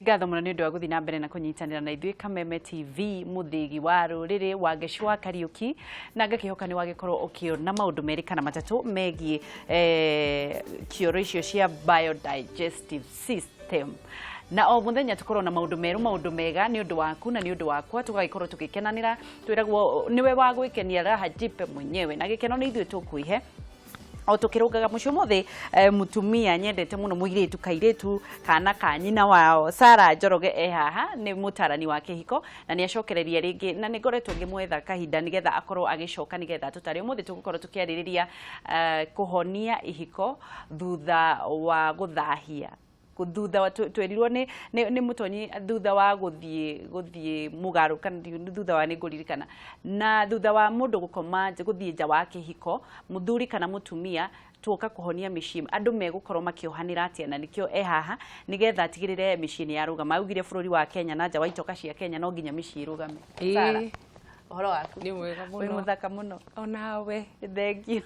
Ngatho muno ni undu wa guthi na mbere na kunyitanira na ithui Kameme TV muthigi wa ruriri wa Geshwa Kariuki na ngakihoka ni wagikorwo ukiona maundu meri kana matatu megie kioro icio cia biodigestive system na o muthenya tukorwo na maundu meru maundu mega ni undu waku na ni undu wakwa tugagikorwo tugikenanira twiragwo niwe wa gwikenia raha jipe mwenyewe na gikeno ni ithui tukwihe o tukirugaga mucio mothe mutumia nyendete muno muiretu kairetu kana kanyina wao Sarah Njoroge haha ni mũtaarani wa kĩhiko na ni acokereria ringi na ni ngoretwo ngimwetha kahinda nigetha akorwo agicoka nigetha tutari mothe tugukorwo tukiaririria kuhonia ihiko thutha wa guthahia thutha wa twerirwo ni mutonyi thutha wa guthie mugaru kana thutha wa niguririkana na thutha wa mundu gukoma guthie nja wa kĩhiko muthuri kana mutumia tuoka kuhonia mĩciĩ andu megukorwo makiohanira atia na nikio haha nigetha atigirire mĩciĩ ni yarugama augire bururi wa Kenya na nja wa itoka cia Kenya no nginya mĩciĩ irugame Sarah horo waku ni mwega muno wi muthaka muno onawe thank you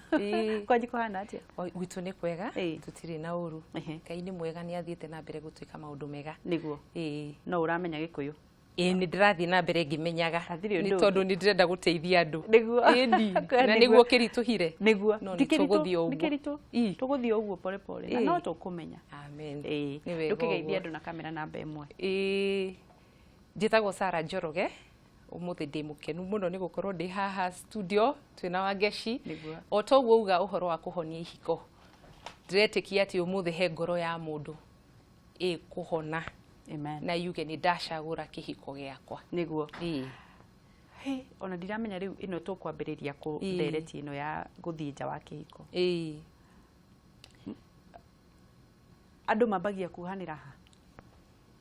kwaji kuhana atia gwitu ni kwega tutiri na uru Ngai ni mwega ni athiete na mbere gutuika maundu mega niguo no uramenya gikuyu ni ndirathi na mbere ngimenyaga ni tondu ni ndirenda guteithia andu niguo na niguo kirituhire niguo tuguthie uguo tuguthie uguo pole pole na no tukumenya amen tukigeithia andu na kamera namba imwe njitagwo Sarah Njoroge umuthi ndi mukenu muno ni gukorwo ndi haha studio twina Wageshi o toguo uga uhoro wa kuhonia ihiko diretikia ati umuthi he ngoro ya mundu kuhona amen na yuge ni ndacagura kĩhiko giakwa niguo ona ndiramenya riu ino tukwambiriria ku ndereti ino ya guthie nja wa kĩhiko andu mambagia kuhanira ha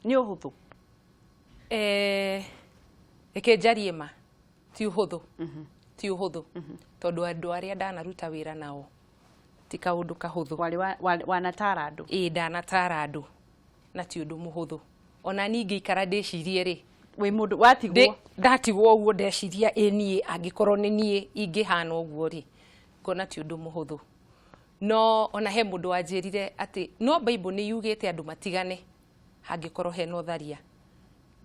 ni uhuthu Reke njarie ma ti uhuthu ti uhuthu tondu andu aria ndanaruta wira nao ti kaundu kahuthu wanatara andu ndanatara andu na ti undu muhuthu ona ningi ikara ndecirie ri wi mundu watigwo ndatigwo uguo ndeciria nie angikorwo ni nie ingihana uguo ri ngona ti undu muhuthu no ona he mundu wanjirire ati no Bible ni yugite andu matigane hangikorwo he no ũtharia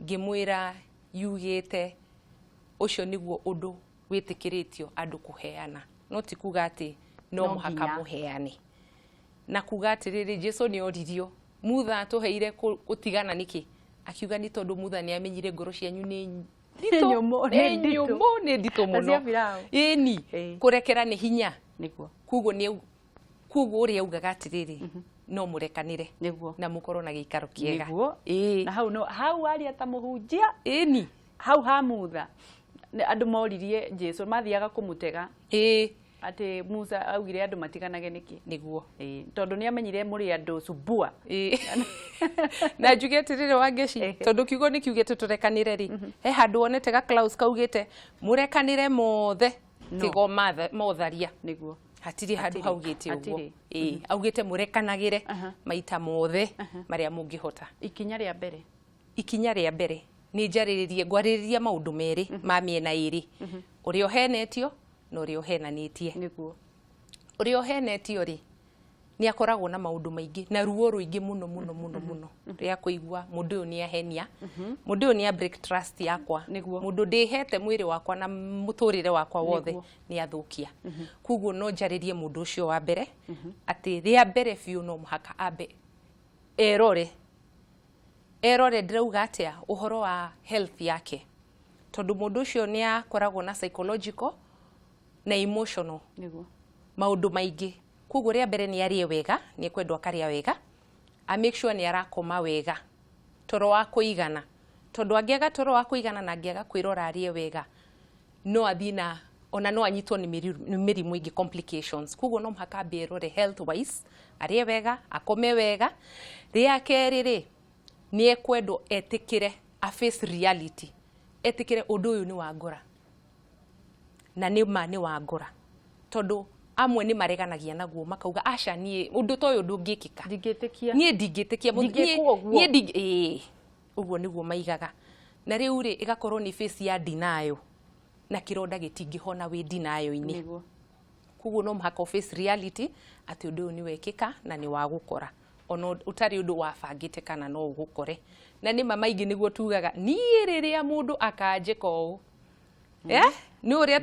ngimwira yugite ucio niguo undu witikiritio andu kuheana no ti kuga ati no muhaka muheane na kuga ati riri Jesu ni oririo mutha atuheire gutigana niki akiuga ni tondu mutha ni amenyire ngoro cianyu ni nyumo ni ndito muno ni kurekera ni hinya niguo kuguo uria ugaga atiriri no murekanire niguo na mukorwo na giikaro kiega na hau ari ata muhunjia ni hau ha mutha andu moririe Jesu mathiaga kumutega ati Musa augire andu matiganage niki niguo tondu ni amenyire muri andu subua na njugete rire Wageshi tondu kiugo ni kiugete turekanire ri he handu onete ga Klaus kaugite murekanire mothe tigo ũtharia niguo hatiri handu haugite uguo augite murekanagire maita mothe maria mungihota ikinya ria mbere ni njariririe ngwaririria maundu meri ma miena iri uria uhenetio no uria uhenanitie niguo uria uhenetio ri ni akoragwo na maundu maingi na ruo ruingi muno ria kuigua mundu uyu ni ahenia mundu uyu ni a break trust yakwa mundu ndihete mwiri wakwa na muturire wakwa wothe ni athukia kuguo no njaririe mundu ucio wa mbere ati ria mbere fiu no muhaka ambe erore ndirauga atia uhoro wa health yake tondu mundu ucio ni akoragwo na psychological na emotional niguo maundu maingi kuguo ria mbere ni arie wega ni kwendwa karia wega a make sure ni arakoma wega toro wa kuigana tondu angiaga toro wa kuigana na angiaga kwirora arie wega no athina ona no anyitwo ni mirimu ingi complications kuguo no mhaka berore health wise arie wega akome wega ria keriri ni ekwendwo etikire a face reality etikire undu uyu ni wa ngora na ni wa ngora tondu amwe ni mareganagia naguo makauga aca nie undu toyo undu ngikika ndingitikia uguo niguo maigaga na riu ri igakorwo ni face ya denial na kironda gitingihona wi denial ini kuguo no mhaka face reality ati undu ni wekika na ni wa gukora ono utari undu wabangite kana no ugukore na nĩ mama ingĩ nĩguo tugaga niĩ rĩrĩa mũndũ akanjĩka ũũ nĩ ũrĩa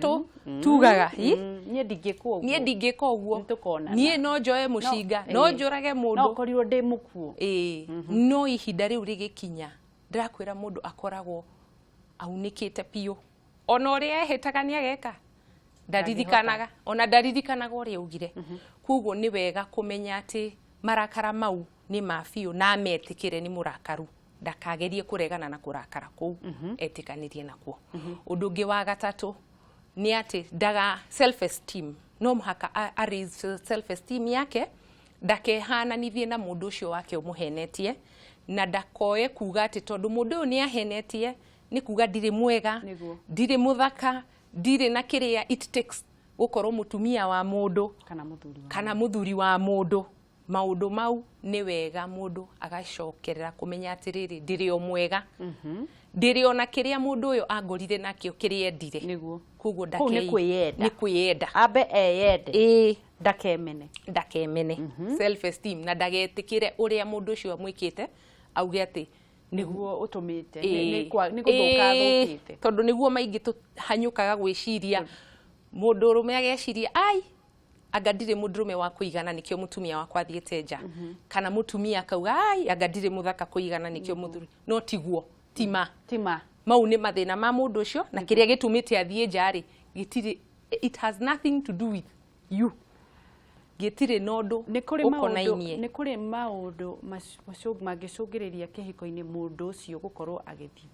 tugaga niĩ ndingĩka ũguo niĩ no njoe mũcinga no njũrage mũndũ no korirwo ndĩ mũkuũ no ihinda rĩu rĩgĩkinya ndĩrakwĩra mũndũ akoragwo aunĩkĩte piũ ona ũrĩa ehĩtaga nĩageka ndaririkanaga ona ndaririkanaga ũrĩa augire koguo nĩ wega kũmenya atĩ marakara mau nĩ mabiũ na metĩkĩre nĩ mũrakaru ndakagerie kũregana na kũrakara kũu etĩkanĩrie nakuo ũndũ ũngĩ wa gatatũ nĩ atĩ ndaga self esteem no mũhaka raise self esteem yake ndakehananithie na mũndũ ũcio wake ũmũhenetie na ndakoe kuga atĩ tondũ mũndũ ũyũ nĩ ahenetie nĩ kuga ndirĩ mwega ndirĩ mũthaka ndirĩ na kĩrĩa it takes gũkorwo mũtumia wa mũndũ kana mũthuri wa mũndũ maũndũ mau nĩ wega mũndũ agacokerera kũmenya atĩrĩrĩ ndĩrĩ o mwega ndĩrĩ ona kĩrĩa mũndũ ũyũ angorire nakĩo kĩrĩa endire koguo nĩ kwĩyenda ambe eyende ndakemene self esteem na ndagetĩkĩre ũrĩa mũndũ ũcio amwĩkĩte auge atĩ nĩguo ũtũmĩte nĩ gũthũka thũkĩte tondũ nĩguo maingĩ tũhanyũkaga gwĩciria mũndũ ũrũme ageciria anga ndirĩ mũndũrũme wa kũigana nĩkĩo mũtumia wakwa athiĩte nja kana mũtumia akauga anga ndirĩ mũthaka kũigana nĩkĩo mũthuri no tiguo tima mau nĩ mathĩna ma mũndũ ũcio na kĩrĩa gĩtũmĩte athiĩ nja rĩ gĩtirĩ it has nothing to do with you gĩtirĩ na ũndũ ũkonainie nĩ kũrĩ maũndũ mangĩcũngĩrĩria kĩhiko-inĩ mũndũ ũcio gũkorwo agĩthiĩ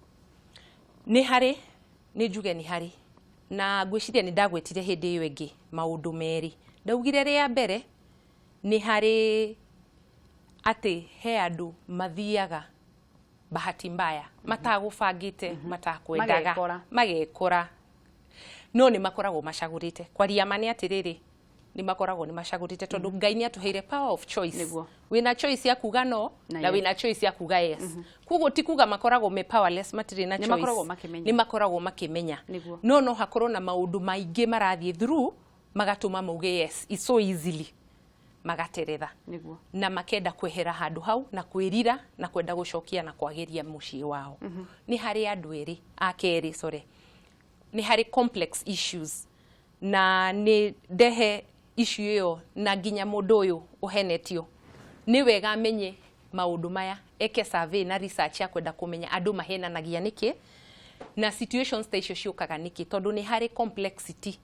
nĩ njuge nĩ harĩ na ngwĩciria nĩ ndagwetire hĩndĩ ĩyo ĩngĩ maũndũ merĩ ndaugire rĩa mbere nĩ harĩ atĩ he andũ mathiaga bahati mbaya matagũbangĩte matakwendaga magekora no nĩ makoragwo macagũrĩte kwaria ma nĩ atĩrĩrĩ nĩ makoragwo nĩ macagũrĩte tondũ Ngai nĩ atũheire power of choice wĩna choice ya kuga no na wĩna choice ya kuga yes koguo ti kuga makoragwo me powerless matirĩ na choice nĩ makoragwo makĩmenya no hakorwo na maũndũ maingĩ marathiĩ through magatũma mauge yes it's so easily magateretha na makenda kwehera handũ hau na kwĩrira na kwenda gũcokia na kwagĩria mũciĩ wao nĩ harĩ andũ erĩ akerĩ nĩ harĩ complex issues na nĩ ndehe issue ĩyo na nginya mũndũ ũyũ ũhenetio nĩ wega amenye maũndũ maya eke survey na research ya kwenda kũmenya andũ mahenanagia nĩkĩ na situations ta icio ciũkaga nĩkĩ tondũ nĩ harĩ complexity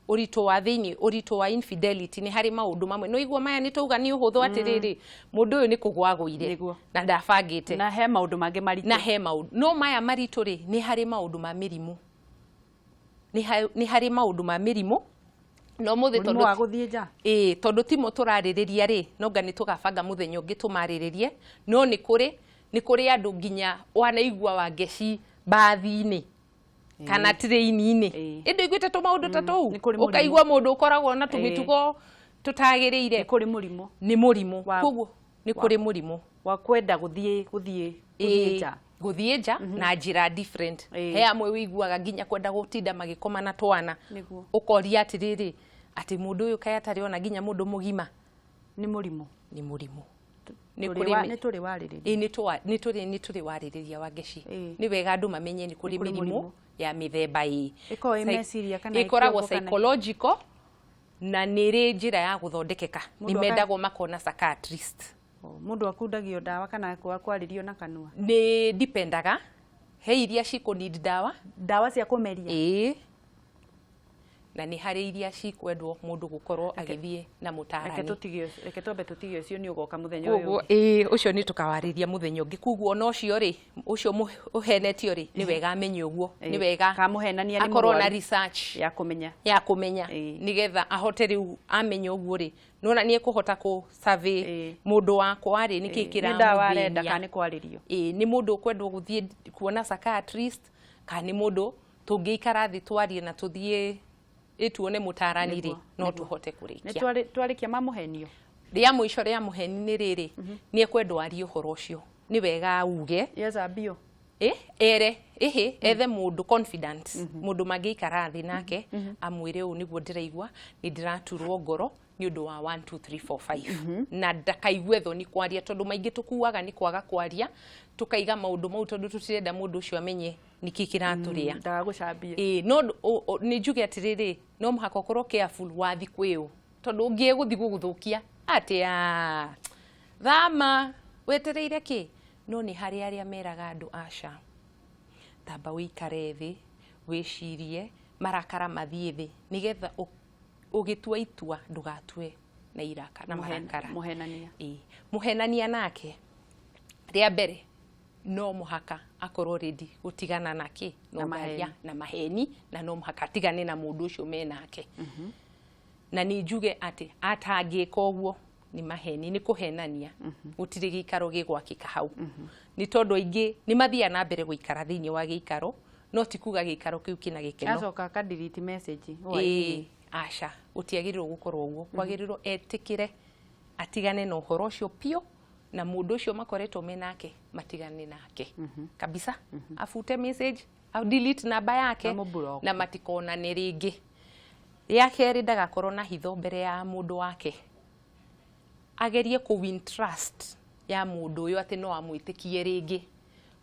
ũritũ wa thĩinĩ ũritũ wa infidelity nĩ harĩ maũndũ mamwe no igua maya nĩ tauga nĩ ũhũthũ atĩrĩrĩ mũndũ ũyũ nĩ kũgwagũire na ndabangĩte na he maũndũ mangĩ maritũ na he maũndũ no maya maritũ rĩ nĩ harĩ maũndũ ma mĩrimũ nĩ harĩ maũndũ ma mĩrimũ no mũthĩ tondũ wa gũthiĩ nja tondũ timo tũrarĩrĩria rĩ nonga nĩ tũgabanga mũthenya ũngĩ tũmarĩrĩrie no nĩ kũrĩ andũ nginya wanaigua wangeci bathi-inĩ kana train-inĩ ĩndĩ iguĩte tũmaũndũ ta tũu ũkaigua mũndũ ũkoragwo na tũmĩtugo tũtagĩrĩire nĩ mũrimũ koguo nĩ kũrĩ mũrimũ wa kwenda gũthiĩ nja na njĩra different he amwe wĩiguaga nginya kwenda gũtinda magĩkoma na twana ũkoria atĩrĩrĩ atĩ mũndũ ũyũ kaĩ atarĩ ona nginya mũndũ mũgima nĩ mũrimũ nĩ tũrĩ warĩrĩria wa ngeci nĩ wega andũ mamenye nĩ kũrĩ mĩrimũ ya mĩthemba ĩkoragwo psychological na nĩ ĩrĩ njĩra ya gũthondekeka nĩ mendagwo makona psychiatrist mũndũ akundagio ndawa kana kwarĩrio na kanua nĩ dipendaga he iria cikũ-need ndawa cia kũmeria na nĩ harĩ iria cikwendwo mũndũ gũkorwo agĩthiĩ na mũtaarani reke twambe tũtige ũcio nĩ ũgoka mũthenya ũyũ ũcio nĩ tũkawarĩria mũthenya ũngĩ koguo no ũcio rĩ ũcio ũhenetio rĩ nĩ wega amenye ũguo nĩ wega kamũhenania nĩ akorwo na research ya kũmenya nĩgetha ahote rĩu amenya ũguo rĩ nona nĩ ekũhota kũ survey mũndũ wakwa rĩ nĩkĩ kĩramũthĩnia kana nĩ kwarĩrio nĩ mũndũ ũkwendwo gũthiĩ kuona psychiatrist kana nĩ mũndũ tũngĩikara thĩ twarie na tũthiĩ tuone mũtaarani rĩ no tũhote kũrĩkia nĩ twarĩkia mamũhenio rĩa mũico rĩa mũheni nĩ rĩrĩ nĩ ekwendwo arie ũhoro ũcio nĩ wega uge yazambio ethe mũndũ confident mũndũ mangĩikara thĩ nake amwĩre ũũ nĩguo ndĩraigua nĩ ndĩraturwo ngoro ni undu wa 1 2 3 4 5 na ndakaigue thoni kwaria tondu maingi tukuaga ni kwaga kwaria tukaiga maundu mau tondu tutirenda mundu ucio amenye niki kiraturia ndagagucambie no ni njuge atiriri no muhaka ukorwo careful wathi kwiu tondu ungie guthi guguthukia atia thama wetereire ki no ni hari aria meraga andu aca tamba wikare thi wicirie marakara mathie thi nigetha ugitua itua ndugatue na iraka na marakara muhenania nake ria mbere no muhaka akorwo ready gutigana nake no maria na maheni na no muhaka tigane na mundu ucio menake na ni njuge ati atangika uguo ni maheni ni kuhenania gutiri gikaro gigwakika hau ni tondu aingi ni mathia na mbere guikara thiini wa gikaro no tikuga gikaro kiu kina gikeno acoka ka delete message aca utiagirirwo gukorwo uguo kwagirirwo etikire atigane na uhoro ucio pio na mundu ucio makoretwo menake matigane nake kabisa afute message au delete namba yake na matikona ni ringi yake ri ndagakorwo na hitho mbere ya mundu wake agerie ku win trust ya mundu uyu ati no amwitikie ringi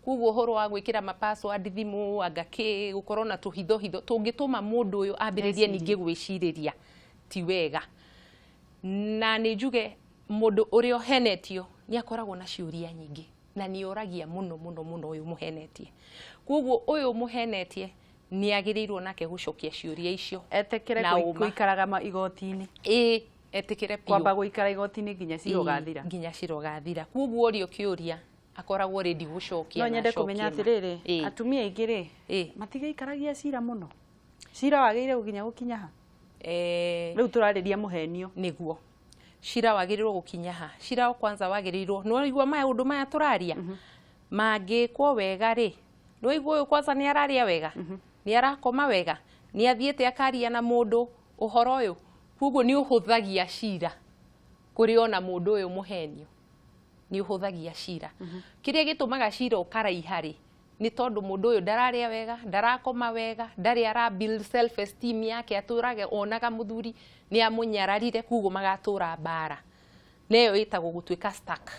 kuguo horo wa gwikira ma password thimu agaki gukorwo na tuhitho tungituma mundu uyu ambiririe ningi gwiciriria ti wega na ni njuge mundu urio henetio ni akoragwo na ciuria nyingi na ni oragia muno uyu muhenetie kuguo uyu muhenetie ni agirirwo nake gucokia ciuria icio etekere kuikaraga igoti-ini etikire pio kwamba guikara igoti-ini nginya cirogathira kuguo urio kiuria akoragwo ready gucokia no nyende kumenya atiriri atumia aingĩ ri matigeikaragia cira muno cira wagĩrĩire gukinya ha riu turariria muhenio niguo cira wagĩrĩirwo gukinya ha cira o kwanza wagĩrĩirwo no igua maya undu maya turaria mangĩkwo wega ri no igua uyu kwanza ni araria wega ni arakoma wega ni athiete akaria na mundu uhoro uyu kuguo ni uhuthagia cira kuri ona mundu uyu muhenio ni uhuthagia cira kiria gitumaga cira ukaraiha ri ni tondu mundu uyu ndararia wega ndarakoma wega ndari ara build self esteem yake aturage onaga muthuri ni amunyararire kuguo magatura bara neyo itagwo gutuika stuck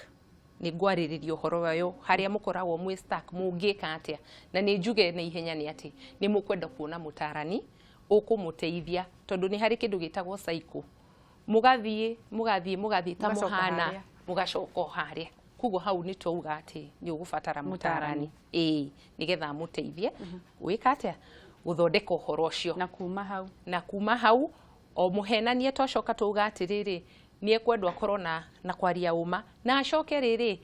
ni ngwariririo horo wayo haria mukoragwo mwi stuck mungika atia na ni njuge na ihenya ni ati ni mukwenda kuona mũtaarani ukumuteithia tondu ni hari kindu gitagwo cycle mugathie ta muhana mugacoka haria kuguo hau ni twauga ati ni ugubatara mũtaarani nigetha amuteithie wika atia guthondeka uhoro ucio na kuma hau o muhenanie twacoka twauga atiriri ni ekwendwa korwo na kwaria uma na acoke riri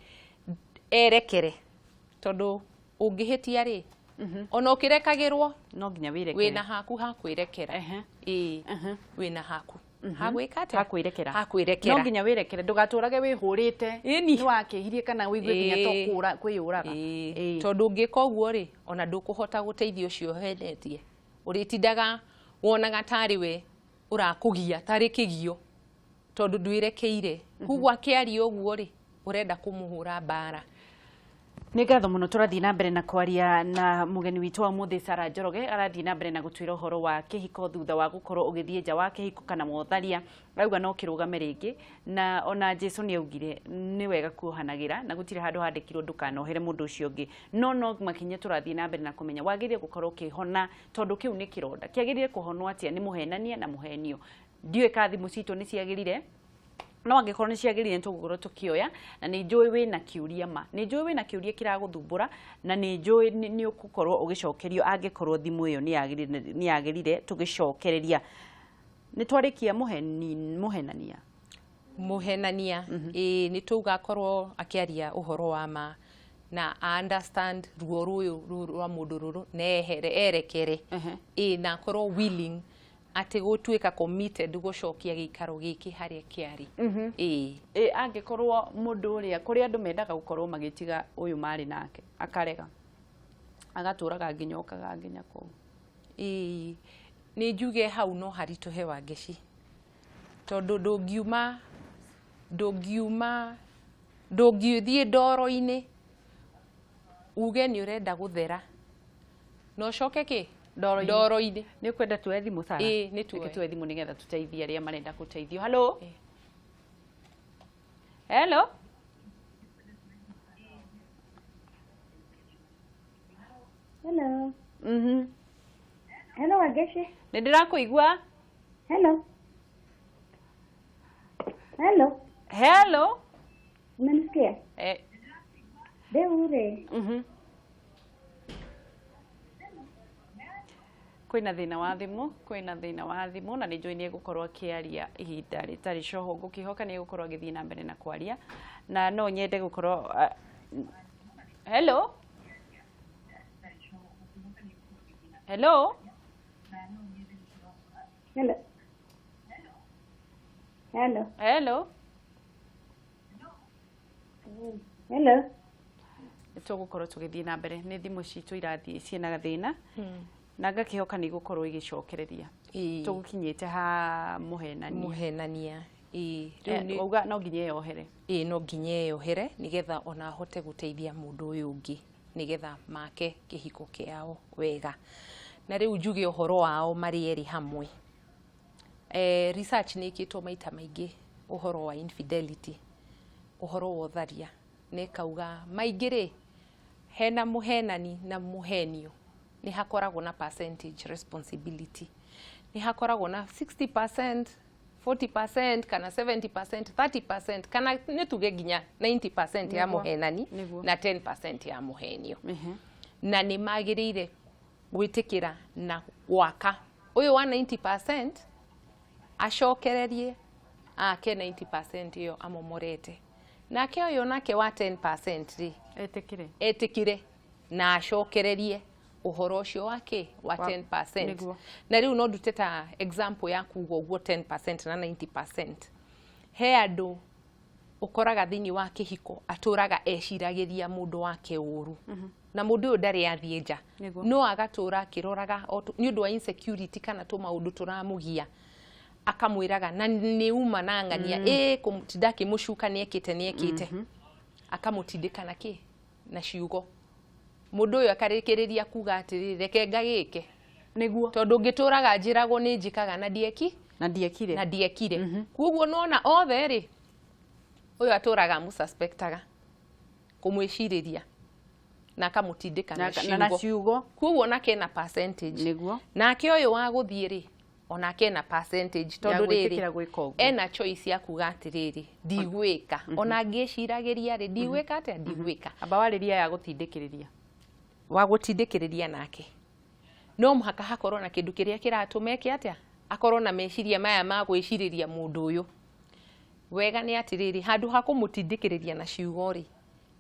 erekere tondu ungihitia ri ona ukirekagirwo no nginya wirekere wina haku ha kwirekera wina haku hagwikate hakwirekera no nginya wirekere ndugaturage wihurite ni wakihirie kana wigue nginya tokura kwiyuraga tondu ungika uguo ri ona ndukuhota guteithia ucio henetie uritindaga wonaga tari we urakugia tari kigio tondu ndwirekeire kuguo akiaria uguo ri urenda kumuhura bara Nĩ ngatho mũno tũrathiĩ na mbere na kwaria na mugeni witũ wa ũmũthĩ Sarah Njoroge arathiĩ na mbere na gũtwĩra ũhoro wa kĩhiko thutha wa gũkorwo ũgĩthiĩ nja wa kĩhiko kana mũtharia rauga no kĩrũgame rĩngĩ na ona Jesũ nĩ augire nĩ wega kuohanagĩra na gũtirĩ handũ handĩkirwo ndũkanohere mũndũ ũcio ũngĩ no makinya tũrathiĩ na mbere na kũmenya wagĩrĩire gũkorwo kĩhona tondũ kĩu nĩ kĩronda kĩagĩrĩire kũhonwo atĩa nĩ mũhenania na mũhenio ndiũĩ ka thimũ citũ nĩ ciagĩrĩire no angĩkorwo nĩ ciagĩrĩire tũgũkorwo tũkĩoya na nĩ njũĩ wĩna kĩũria ma nĩ njũĩ wĩna kĩũria kĩragũthumbũra na nĩ njũĩ nĩ ũgũkorwo ũgĩcokerio angĩkorwo thimũ ĩyo nĩ yagĩrĩire tũgĩcokereria nĩ twarĩkia mũhenania nĩ tũgakorwo akĩaria ũhoro wa ma na understand ruo rũyũ rwa mũndũ rũrũ na erekere na akorwo willing ati gutuika committed gucokia gikaro giki haria kiari angikorwo mundu uria kuri andu mendaga gukorwo magitiga uyu mari nake akarega agaturaga nginya okaga nginya ko ni njuge hau no harituhe wangeci tondu ndũngiuthie ndoro-ini uge ni urenda guthera no coke ki ndoro-inĩ nĩ kwenda tuoe thimũ Sarah nĩ tuoe thimũ nĩgetha tũteithie arĩa marenda gũteithio hello hello Hello. Hello, Wageshe. Nĩ ndĩrakũigua. Hello. Hello. Hello. Unanisikia? Deure. Kwĩna thĩna wa thimũ na nĩ njũĩ nĩ egũkorwo akĩaria ihinda rĩtarĩ coho ngũkĩhoka nĩ egũkorwo agĩthiĩ na mbere na kwaria na no nyende gũkorwo hello. Hello. Hello. Hello. Hello. Hello. Tũgũkorwo tũgĩthiĩ na mbere nĩ thimũ citũ irathiĩ ciĩna gathĩna na ngakĩhoka nĩ gũkorwo igĩcokereria tũgũkinyĩte ha mũhenania rĩu no nginya eyohere no nginya eyohere nĩgetha ona ahote gũteithia mũndũ ũyũ ũngĩ nĩgetha make kĩhiko kĩao wega na rĩu njuge ũhoro wao marĩ erĩ hamwe research nĩ ĩkĩtwo maita maingĩ ũhoro wa infidelity ũhoro wa ũtharia nĩ kauga maingĩ-rĩ hena mũhenani na mũhenio nĩ hakoragwo na percentage responsibility nĩ hakoragwo na 60% 40% kana 70% 30% kana nĩ tuge nginya 90% ya mũhenani na 10% ya mũhenio na nĩ magĩrĩire gwĩtĩkĩra na gwaka ũyũ wa 90% acokererie ake 90% ĩyo amomorete nake ũyũ nake wa 10% etĩkire na acokererie ũhoro ũcio wake wa 10% na rĩu no ndute ta example ya kuga ũguo 10% na 90% he andũ ũkoraga thĩinĩ wa kĩhiko atũraga eciragĩria mũndũ wake ũru na mũndũ ũyũ ndarĩ athiĩ nja no agatũra akĩroraga nĩ ũndũ wa insecurity kana tũmaũndũ tũramũgia akamwĩraga na nĩ uma na ng'ania kũmũtinda akĩmũcuka nĩekĩte akamũtindĩka na kĩ na ciugo mũndũ ũyũ akarĩkĩrĩria kuga atĩrĩ reke ngagĩke nĩguo tondũ ngĩtũraga njĩragwo nĩ njĩkaga na ndiekire kuoguo nona othe rĩ ũyũ atũraga mũsuspectaga kũmwĩcirĩria na akamũtindĩka na ciugo kuoguo nake na percentage nake ũyũ wa gũthiĩ rĩ onake na percentage tondũ rĩrĩ ena choice ya kuga atĩrĩrĩ ndigwĩka ona ngĩciragĩria rĩ ndigwĩka atĩa ndigwĩka amba warĩria wa gũtindĩkĩrĩria nake no mũhaka hakorwo na kĩndũ kĩrĩa kĩratũma eke atĩa akorwo na meciria maya ma gwĩcirĩria mũndũ ũyũ wega nĩ atĩrĩrĩ handũ ha kũmũtindĩkĩrĩria na ciugo rĩ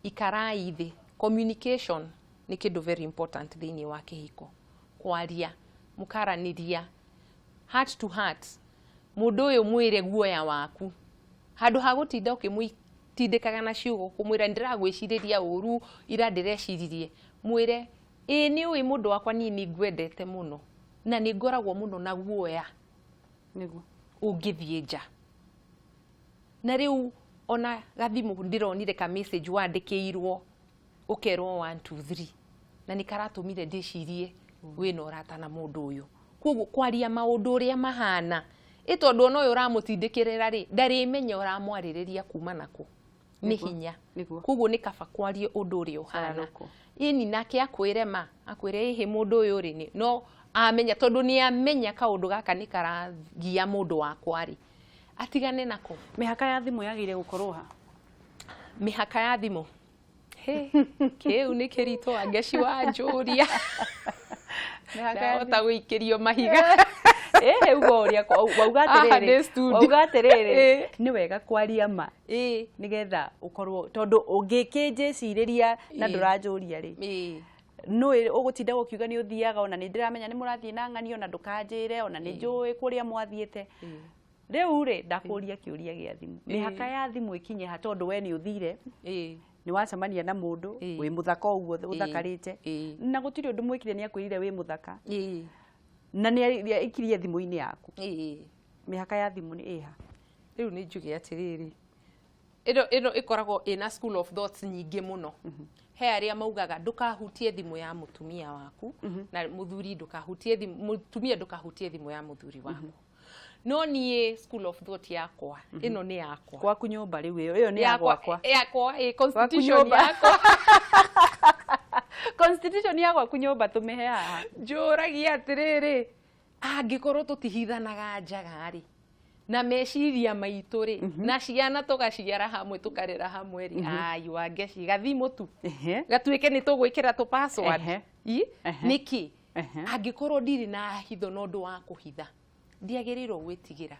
ikarai thĩ communication nĩ kĩndũ very important thĩinĩ wa kĩhiko kwaria mũkaranĩria heart to heart mũndũ ũyũ mwĩre guoya waku handũ ha gũtinda ũkĩmũtindĩkaga na ciugo kũmwĩra ndĩragwĩcirĩria ũru ira ndĩreciririe mwĩre nĩ ũĩ mũndũ wakwa niĩ nĩ ngwendete mũno na nĩ ngoragwo mũno na guoya nĩguo ũngĩthiĩ nja na rĩu ona gathimũ ndĩronire ka message wandĩkĩirwo ũkerwo 1 2 3 na nĩ karatũmire ndĩcirie wĩna ũrata na mũndũ ũyũ koguo kwaria maũndũ ũrĩa mahana tondũ ona ũyũ ũramũtindĩkĩrĩra rĩ ndarĩmenya ũramwarĩrĩria kuma nakũ nĩ hinya koguo nĩ kaba kwaria ũndũ ũrĩa ũhana ini nake akwĩre akwĩre mũndũ ũyũ rĩ no amenya tondũ nĩ amenya kaũndũ gaka nĩ karagia mũndũ wakwa rĩ atigane nako mĩhaka ya thimũ yagĩrĩire gũkorwo ha mĩhaka ya thimũ kĩu nĩ kĩritũ angeci wa njũria ndahota gũikĩrio mahiga ugo ũrĩa wauga atĩrĩrĩ nĩ wega kwaria ma nĩgetha ũkorwo tondũ ũngĩkĩnjĩcirĩria na ndũranjũria rĩ nĩ ũgũtinda gũkiuga nĩ ũthiaga ona nĩ ndĩramenya nĩ mũrathiĩ na ng'ani ona ndũkanjĩre ona nĩ njũĩ kũrĩa mwathiĩte rĩu rĩ ndakũria kĩũria gĩa thimũ mĩhaka ya thimũ ĩkinye ha tondũ we nĩ ũthire nĩ wacemania na mũndũ wĩ mũthaka ũguo ũthakarĩte na gũtirĩ ũndũ mwĩkire nĩ akwĩrire wĩ mũthaka na nĩ ikirie thimũ-inĩ yaku mĩhaka ya thimũ nĩ ĩha rĩu nĩ njuge atĩrĩrĩ ĩno ĩkoragwo ina school of thoughts nyingĩ mũno. He arĩa maugaga ndukahutie thimũ ya mũtumia waku na mũthuri mũtumia ndukahutie thimũ ya mũthuri waku. No niĩ school of thought yakwa ĩno nĩ yakwa. Gwaku nyũmba rĩu ĩyo nĩ yakwa. Yakwa constitution yakwa. Constitution ya gwaku nyũmba tũmĩhe haha. Njũragia atĩrĩrĩ, angĩkorwo tũtihithanaga njaga rĩ na meciria maitũ rĩ na ciana tũgaciara hamwe tũkarera hamwe rĩ ai wangeci gathimũ tu gatuĩke nĩ tũgwĩkĩra tũ password nĩkĩ angĩkorwo ndirĩ na hitho no ũndũ wa kũhitha ndiagĩrĩirwo gwĩtigĩra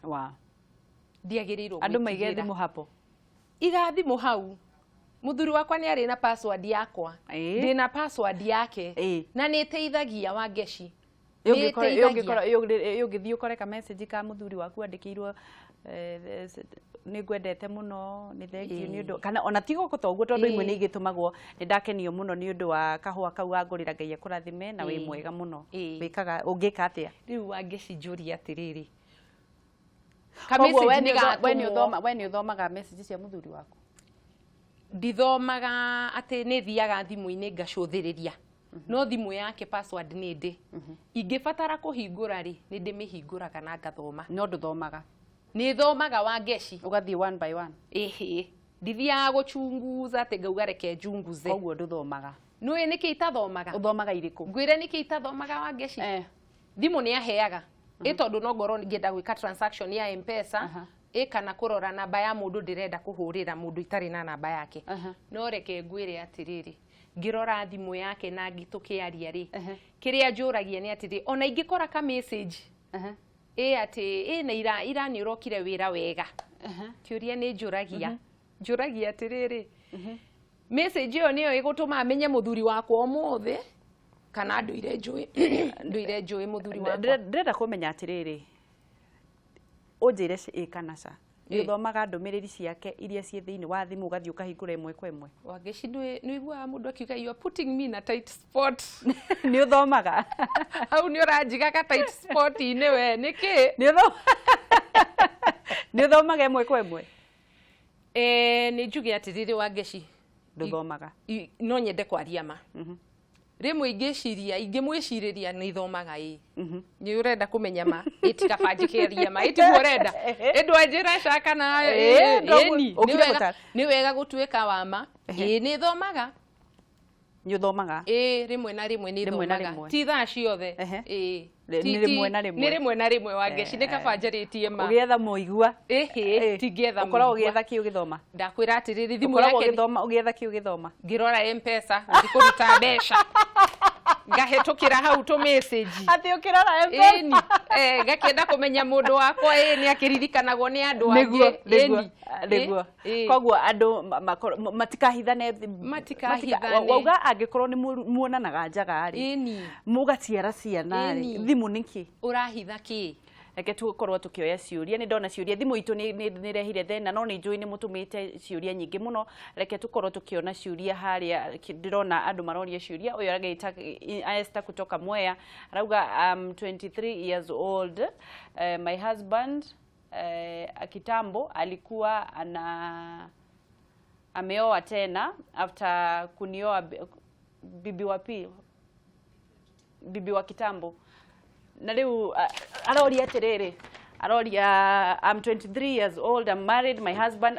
ndiagĩrĩirwo gwĩtigĩra andũ maige thimũ hapo iga thimũ hau mũthuri wakwa nĩ arĩ na password yakwa ndĩna password yake na nĩ ĩteithagia wangeci Ũngĩthiĩ ũkore ka message ka mũthuri waku andĩkĩirwo nĩ ngwendete mũno nĩ thengio nĩ ũndũ kana ona tiga ũko toguo tondũ imwe nĩ igĩtũmagwo nĩ ndakenio mũno nĩ ũndũ wa kahũa kau wangũrĩra Ngai akũrathime na wĩ mwega mũno wĩkaga ũngĩka atĩa rĩu wangeci njũria atĩrĩrĩ we nĩ ũthomaga message cia mũthuri waku ndithomaga atĩ nĩ thiaga thimũ-inĩ ngacũthĩrĩria no thimũ yake password nĩ ndĩ ingĩbatara kũhingũra rĩ nĩ ndĩmĩhingũraga na ngathoma no ndũthomaga nĩ thomaga wangeci ũgathiĩ one by one ndithiaga gũchunguza atĩ ngauga reke njunguze koguo ndũthomaga nĩũĩ nĩkĩ itathomaga ũthomaga irĩkũ ngwĩre nĩkĩ itathomaga wangeci thimũ nĩ aheaga tondũ no ngorwo ngĩenda gwĩka transaction ya M-Pesa kana kũrora namba ya mũndũ ndĩrenda kũhũrĩra mũndũ itarĩ na namba yake no reke ngwĩre atĩrĩrĩ ngirora thimũ yake na ngĩtũkĩaria rĩ kĩrĩa njũragia nĩ atĩrĩ ona ingĩkora ka message atĩ na ira nĩ ũrokire wĩra wega kĩũria nĩ njũragia atĩrĩrĩ message ĩyo nĩyo ĩgũtũma amenye mũthuri wakwa ũmũthĩ kana ndũire njũĩ mũthuri wakwa ndĩrenda kũmenya atĩrĩrĩ ũnjĩre kana ca nĩ ũthomaga ndũmĩrĩri ciake iria ciĩ thĩinĩ wa thimũ ũgathiĩ ũkahingũra ĩmwe kwa ĩmwe wangeci nĩ iguaga mũndũ akiuga you are putting me in a tight spot nĩ ũthomaga hau nĩ ũranjiga ka tight spot-inĩ we nĩkĩ nĩ ũthomaga ĩmwe kwa ĩmwe nĩ njuge atĩrĩrĩ wangeci ndũthomaga no nyende kwaria ma rĩmwe ingĩmwĩcirĩria nĩ ithomaga nĩ ũrenda kũmenya ma ĩtikabanjĩkĩria ma ĩtiguo ũrenda ĩndwanjĩra caka na nĩ wega gũtuĩka wa ma nĩ ithomaga nĩ ũthomaga rĩmwe na rĩmwe nĩ ithomaga ti thaa ciothe nĩ rĩmwe na rĩmwe wangeci nĩ kabanjarĩtie ma ũgĩetha mũigua tingĩetha ũkoragwo ũgĩetha kĩ ũgĩthoma ndakwĩra atĩrĩrĩ thimũ yake ũgĩetha kĩ ũgĩthoma ngĩrora M-Pesa gũthiĩ kũruta mbeca ngahĩtũkĩra hau tũ message atĩ ũkĩrora M-Pesa ngakĩenda kũmenya mũndũ wakwa nĩ akĩririkanagwo nĩ andũ angĩ nĩguo koguo andũ matikahithane wauga angĩkorwo nĩ muonanaga njaga rĩ mũgaciara ciana rĩ thimũ nĩkĩ ũrahitha kĩ reke tũkorwo tũkĩoya ciũria nĩ ndona ciũria thimũ itũ nĩ rehire thĩna no nĩ njũĩ nĩ mũtũmĩte ciũria nyingĩ mũno reke tũkorwo tũkĩona ciũria harĩa ndĩrona andũ maroria ciũria ũyũ aragĩta Esther kutoka Mwea arauga 23 years old my husband kitambo alikuwa ameoa tena after kunioa bibi wa kitambo na leo aroria atĩrĩrĩ aroria I'm 23 years old I'm married my husband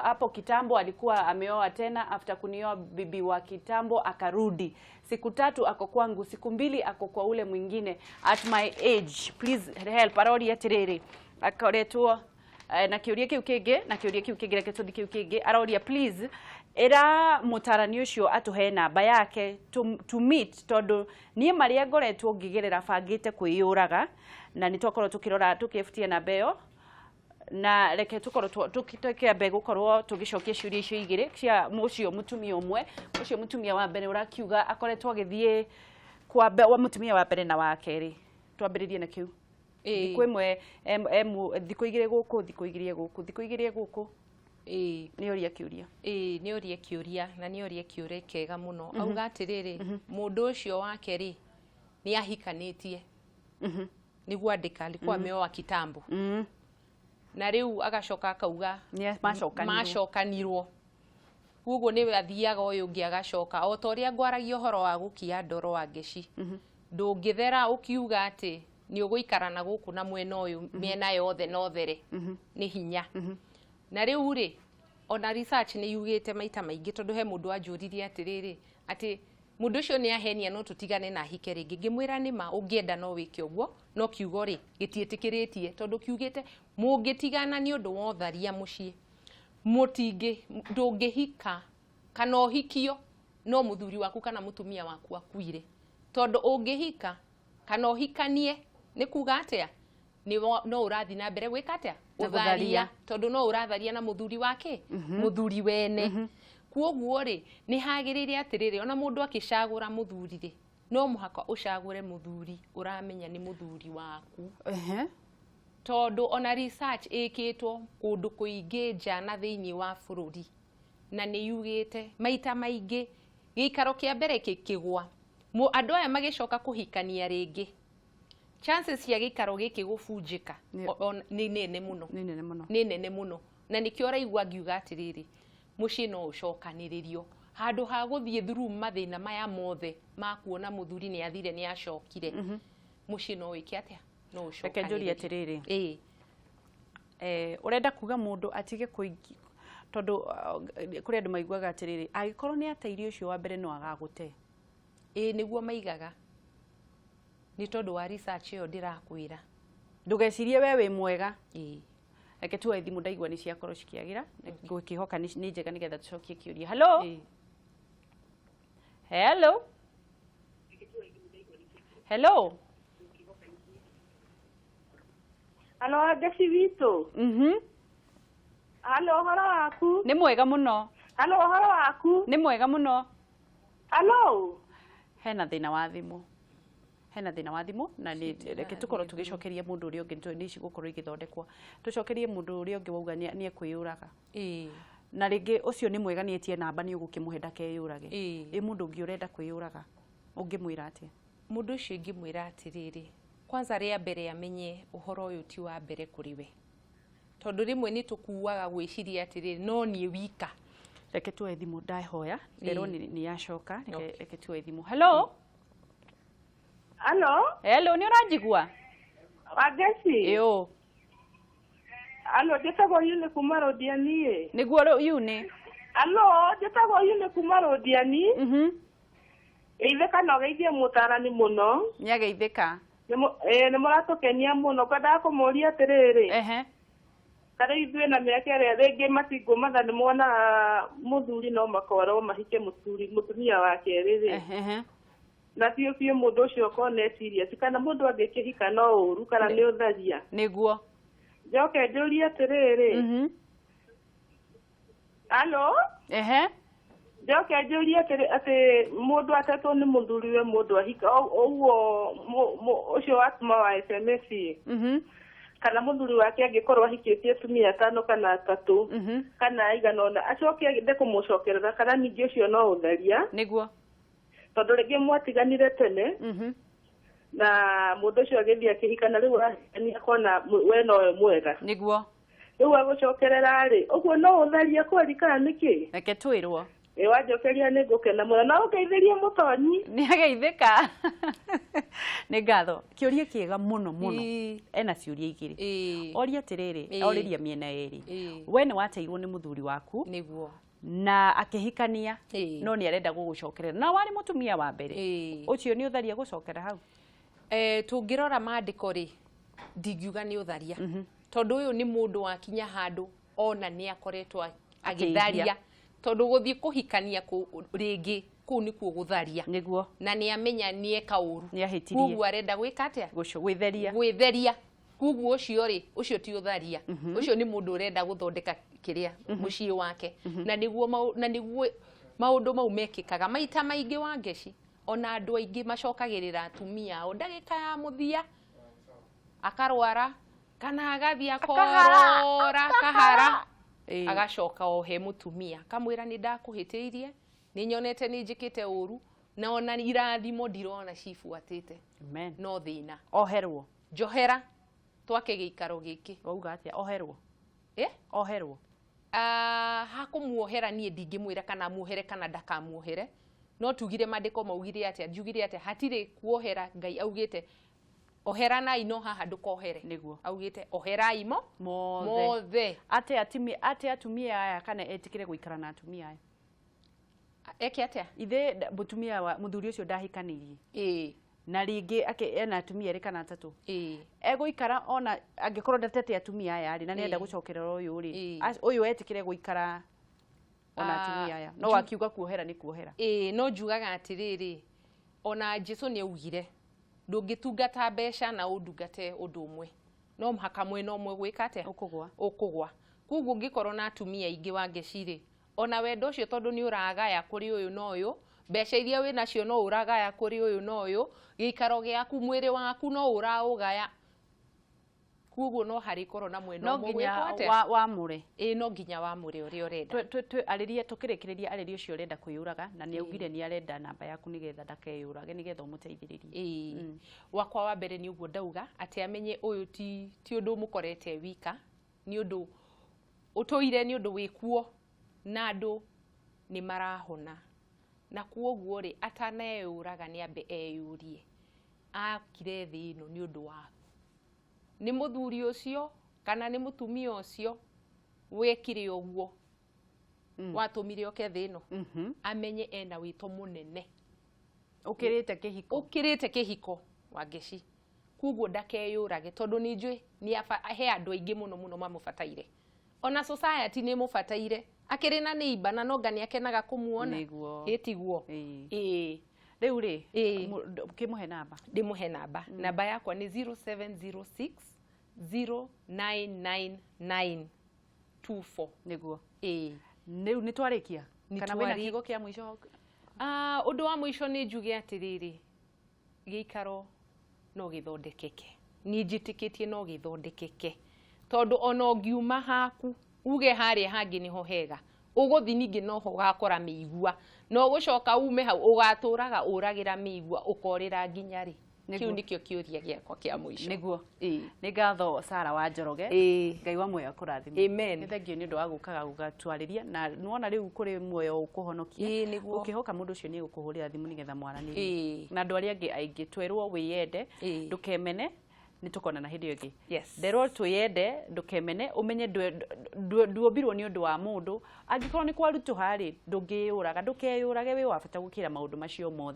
hapo kitambo alikuwa ameoa tena after kunioa bibi wa kitambo akarudi siku 3 ako kwangu siku 2 ako kwa ule mwingine at my age please help aroria atĩrĩrĩ akoretwo na kĩũria kĩu kĩngĩ reke tũthi kĩu kĩngĩ aroria please era mũtaarani ũcio atũhe namba yake to meet tondũ niĩ marĩa ngoretwo ngĩgerera bangĩte kwĩyũraga na nĩ twakorwo tũkĩrora tũkĩebutia namba ĩyo na reke tũkorwo tũkĩambe gũkorwo tũgĩcokia ciũria icio igĩrĩ cia mũcio mũtumia ũmwe mũcio mũtumia wa mbere ũrakiuga akoretwo agĩthiĩ kwa mũtumia wa mbere na wa kerĩ twambĩrĩrie na kĩu thikũ ĩmwe thikũ igĩrĩ gũkũ nĩ oria kĩũria nĩ oria kĩũria na nĩ oria kĩũria kega mũno auga atĩrĩrĩ mũndũ ũcio wake rĩ nĩ ahikanĩtie nĩguo andĩka alikuwa ameoa kitambo na riu agacoka akauga macokanirwo kuguo ni athiaga uyu ungi agacoka o ta uria ngwaragia uhoro wa gukia ndoro wa ngeci ndungithera ukiuga ati ni uguikarana guku na mwena uyu miena yothe no there ni hinya na riu ri ona research ni yugite maita maingi tondu he mundu anjuririe atiriri ati mundu ucio ni ahenia no tutigane na hike ringi ngimwira ni ma ungienda no wike uguo no kiugo ri gitietikiritie tondu kiugite mungitigana ni undu wa ũtharia mucii mutingi ndungihika kana uhikio no muthuri waku kana mutumia waku akuire tondu ungihika kana uhikanie ni kuga atia ni no urathi na mbere gwika atia ũtharia tondu no uratharia na muthuri wake muthuri wene kuoguo ri ni hagirire atiriri ona mundu akicagura muthuri ri no muhaka ucagure muthuri uramenya ni muthuri waku tondu ona research ikitwo kundu kuingi nja na thiini wa bururi na ni yugite maita maingi gikaro kia mbere kikigwa andu aya magicoka kuhikania ringi chances cia gikaro giki gubunjika ni nene muno na nikio raigua ngiuga atiriri mucii no ucokaniririo handu ha guthie through mathina maya mothe ma kuona muthuri ni athire ni acokire mucii no wike atia no ucokaniririo rekenjuri atiriri urenda kuga mundu atige tondu kuri andu maiguaga atiriri agikorwo ni ateirio ucio wa mbere no agagute niguo maigaga ni tondu wa research yo ndirakwira ndugecirie we wi mwega reke tu thimu ndaigua ni ciakorwo cikiagira ngwikihoka ni njega nigetha tucokie kiuria hello Halo ageci witu. Halo horo waku. Ni mwega muno. Halo horo waku. Ni mwega muno. Halo. Hena thina wa thimu na ni reke tukorwo tugicokeria mundu uri ungi ni cigukorwo igithondekwa tucokerie mundu uri ungi wauga ni ekwiyuraga na ringi ucio ni mwega ni etie namba ni ugukimuhe ndakeyurage mundu ungi urenda kwiyuraga ungimwira atia mundu ucio ngimwira atiriri kwanza ria mbere amenye uhoro uyu ti wa mbere kuri we tondu rimwe ni tukuaga gwiciria atiriri no ni wika reke tu thimu ndahoya rero ni yacoka reke tu thimu hello ni uranjigua ageci njĩtagwo Yune kuma Rodiani niguo Yune njĩtagwo Yune kuma Rodiani geithĩka no geithie mũtaarani muno ni ageithĩka ni mũratukenia muno kwendaga kũmũria atiriri tarĩ ithuĩ na mĩaka ĩrĩa rĩngĩ matingũmatha nĩ monaga mũthuri no makorwo mahike mũtumia wa kerĩ na biũ mũndũ ũcio ũkorwo serious kana mũndũ angĩkĩhika no ũru kana nĩ ũtharia nĩguo njoke njũrie atiriri njoke njũrie atĩ mũndũ atetwo nĩ mũthuriwe mũndũ ahika ũguo ũcio watuma wa SMS kana mũthuri wake angĩkorwo ahikĩtie atumia 5 kana 3 kana aigana ũna acoke agĩthe kũmũcokerera kana ningĩ ũcio no ũtharia nĩguo tondu ringi mwatiganire tene na mundu ucio agithia kihikana riu arahikania kona we no mwega niguo riu agucokerera ri uguo no utharia kweri kana niki reke twirwo wanjokeria ni ngukena muno na ugeithirie mutonyi ni ageithika ni ngatho kiuria kiega muno ena ciuria igiri oria atiriri oriria miena eri we ni wateirwo ni muthuri waku niguo na akihikania no ni arenda gugucokerera na wari mutumia wa mbere ucio ni utharia gucokera hau tungirora maandiko ri ndingiuga ni utharia tondu uyu ni mundu wakinya handu ona ni akoretwo agitharia tondu guthie kuhikania ringi ku ni ku gutharia niguo na ni amenya ni eka uru ni ahitirie kugu arenda gwika atia gwitheria kugu ucio ri ucio ti utharia ucio ni mundu urenda guthondeka kiria mucii wake na niguo maundu mau mekikaga maita maingi wa ngeci ona andu aingi macokagirira atumia o ndagika ya muthia akarwara kana agathia akorora kahara agacoka o he mutumia kamwira ni ndakuhitiirie ni nyonete ni njikite uru na ona irathimo ndirona cifuatite amen no thina oherwo njohera twake giikaro giki wauga atia oherwo oherwo hakumuohera niĩ ndingĩmwĩra kana muohere kana ndakamuohere no tugire mandĩko maugire atĩa njugire atĩa hatirĩ kuohera Ngai augĩte oheranai no haha ndũkohere nĩguo augĩte oherai mothe ate atumia aya kana etikire gũikara na atumia aya eke atĩa ithe mutumia wa muthuri ũcio ndahikanirie na rĩngĩ ena atumia erĩ kana atatũ egũikara ona angĩkorwo ndatete atumia aya na nĩenda gũcokerera ũyũ rĩ ũyũ etikire gũikara ona atumia aya no akiuga kuohera nĩ kuohera no njugaga atĩrĩrĩ ona Jesũ nĩ augire ndũngĩtungata mbeca na ũndungate ũndũ ũmwe no mũhaka mwena ũmwe gwĩka atĩa ũkũgwa koguo ũngĩkorwo na atumia aingĩ wangecirĩ ona wendo ũcio tondũ nĩ ũragaya kũrĩ ũyũ na ũyũ mbeca iria wĩ nacio no ũragaya kũrĩ ũyũ na ũyũ gĩikaro gĩaku mwĩrĩ waku no ũraũgaya koguo no harĩ korwo na mwena ũmwe gwĩka atĩa wamũre no nginya wamũre ũrĩa ũrenda arĩria tũkĩrĩkĩrĩria arĩria ũcio ũrenda kwĩyũraga na nĩ augire nĩ arenda namba yaku nĩgetha ndakeyũrage nĩgetha ũmũteithĩrĩrie wakwa wa mbere nĩ ũguo ndauga atĩ amenye ũyũ ti ũndũ mũkorete wika nĩ ũndũ ũtũire nĩ ũndũ wĩkuo na andũ nĩ marahona na kuoguo rĩ ataneyũraga nĩ ambe eyũrie akire thĩ ĩno nĩ ũndũ wa nĩ mũthuri ũcio kana nĩ mũtumia ũcio wekire ũguo watũmire oke thĩ ĩno amenye ena wĩto mũnene ũkĩrĩte kĩhiko wangeci koguo ndakeyũrage tondũ nĩ njũĩ he andũ aingĩ mũno mamũbataire ona society nĩ mũbataire akĩrĩ na neighbor na nonga nĩ akenaga kũmuona ĩtiguo rĩu rĩ kĩmũhe namba ndĩmũhe namba yakwa nĩ 0706 099924 nĩguo rĩu nĩ twarĩkia kana wĩna kiugo kĩa mũico ũndũ wa mũico nĩ njuge atĩrĩrĩ gĩikaro no gĩthondekeke niĩ njĩtĩkĩtie no gĩthondekeke tondũ ona ũngiuma haku uge harĩa hangĩ niho hega ũgũthi ningĩ noho ũgakora mĩigua no gũcoka ume hau ũgatũraga ũragĩra mĩigua ũkorĩra nginya rĩ kiu nikio kĩũria gĩakwa kĩa mũico nĩguo nĩ ngatho Sarah wa Njoroge Ngai wa muoyo akũrathime amen nĩ thengio nĩ ũndũ wa gũkaga gũgatwarĩria na nĩwona rĩu kũrĩ muoyo ũkũhonokia ũkĩhoka mũndũ ũcio nĩ gũkũhũrĩra thimũ nĩgetha mwaranĩrie na andũ arĩa angĩ aingĩ twerwo wĩyende ndũkemene nĩ tũkonana hĩndĩ ĩngĩ nderwo twĩyende ndũkemene ũmenye nduombirwo nĩ ũndũ wa mũndũ angĩkorwo nĩ kwarutũha rĩ ndũngĩyũraga ndũkeyũrage wĩ wa bata gũkĩra maũndũ macio mothe